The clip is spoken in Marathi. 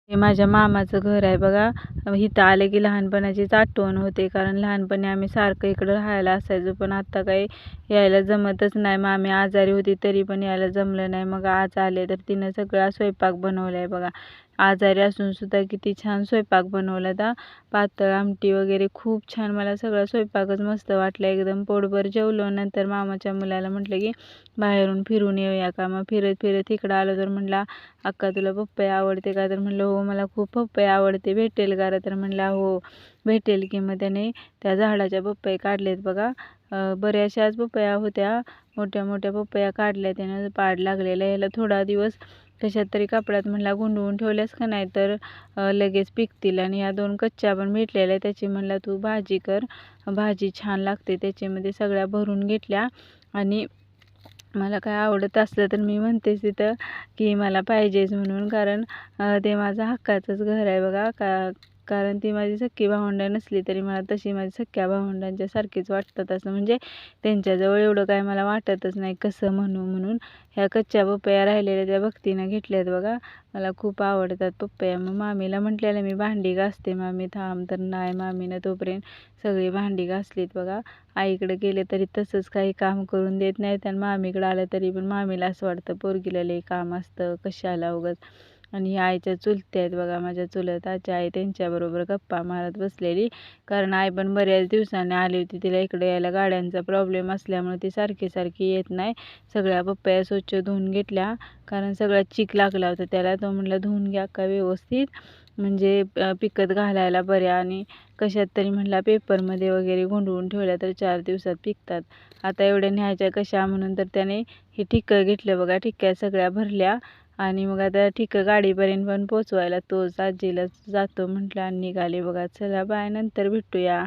हे माझ्या मामाचं घर आहे बघा. इथं आले की लहानपणाचीच आठवण होते, कारण लहानपणी आम्ही सारखं इकडं राहायला असायचो. पण आता काही यायला जमतच नाही. मामी आजारी होती तरी पण यायला जमलं नाही. मग आज आले तर तिनं सगळा स्वयंपाक बनवलाय बघा. आजारी असून सुद्धा किती छान स्वयंपाक बनवला दा. पातळ आमटी वगैरे खूप छान. मला सगळा स्वयंपाकच मस्त वाटला. एकदम पोटभर जेवलो. नंतर मामाच्या मुलाला म्हटलं की बाहेरून फिरून येऊया का. मग फिरत फिरत इकडं आलो तर म्हणला, अक्का तुला पपई आवडते का. तर म्हणलं हो मला खूप पपई आवडते, भेटेल का. तर म्हणला हो भेटेल की. मग त्याने त्या झाडाच्या पपई काढलेत बघा. बऱ्याचशाच पपया होत्या, मोठ्या मोठ्या पपया काढल्या त्यानं. पाड लागलेला. याला थोडा दिवस कशात तरी कपड्यात म्हणला गुंडवून ठेवल्यास का नाही तर लगेच पिकतील. आणि या 2 कच्च्या पण भेटलेल्या, त्याची म्हणला तू भाजी कर, भाजी छान लागते. त्याच्यामध्ये सगळ्या भरून घेतल्या. आणि मला काय आवडत असलं तर मी म्हणतेच तिथं की मला पाहिजेच म्हणून, कारण ते माझं हक्काचंच घर आहे बघा. कारण ती माझी सख्खी भावंडं नसली तरी मला तशी माझी सख्ख्या भावंडांच्या सारखीच वाटतात. असं म्हणजे त्यांच्याजवळ एवढं काय मला वाटतच नाही कसं म्हणून. ह्या कच्च्या पपया राहिलेल्या त्या भक्तीनं घेतल्यात बघा. मला खूप आवडतात पपया. मग मामीला म्हटलेलं मी भांडी घासते, मामी थांब. तर नाही, मामीनं तोपर्यंत सगळी भांडी घासलीत बघा. आईकडे गेले तरी तसंच काही काम करून देत नाहीत, आणि मामीकडे आलं तरी पण मामीला असं वाटतं पोरगीला लई काम असतं, कशाला उगाच. आणि ह्या आईच्या चुलत्या आहेत बघा, माझ्या चुलत आजी आई, त्यांच्याबरोबर गप्पा मारत बसलेली. कारण आई पण बऱ्याच दिवसांनी आली होती. तिला इकडे यायला गाड्यांचा प्रॉब्लेम असल्यामुळे ती सारखी सारखी येत नाही. सगळ्या पपया स्वच्छ धुवून घेतल्या, कारण सगळा चिक लागला होता त्याला. तो म्हणला धुवून घ्या का व्यवस्थित, म्हणजे पिकत घालायला बऱ्या. आणि कशात तरी म्हणला पेपरमध्ये वगैरे गुंडवून ठेवल्या तर 4 दिवसात पिकतात. आता एवढ्या न्यायच्या कशा म्हणून तर त्याने हे ठिक्कं घेतलं बघा. ठिक्क्या सगळ्या भरल्या. आणि मग आता ठिक्कं गाडीपर्यंत पण पोचवायला तोच आजीला जातो म्हटलं आणि निघाले बघा. चला बाय, नंतर भेटूया.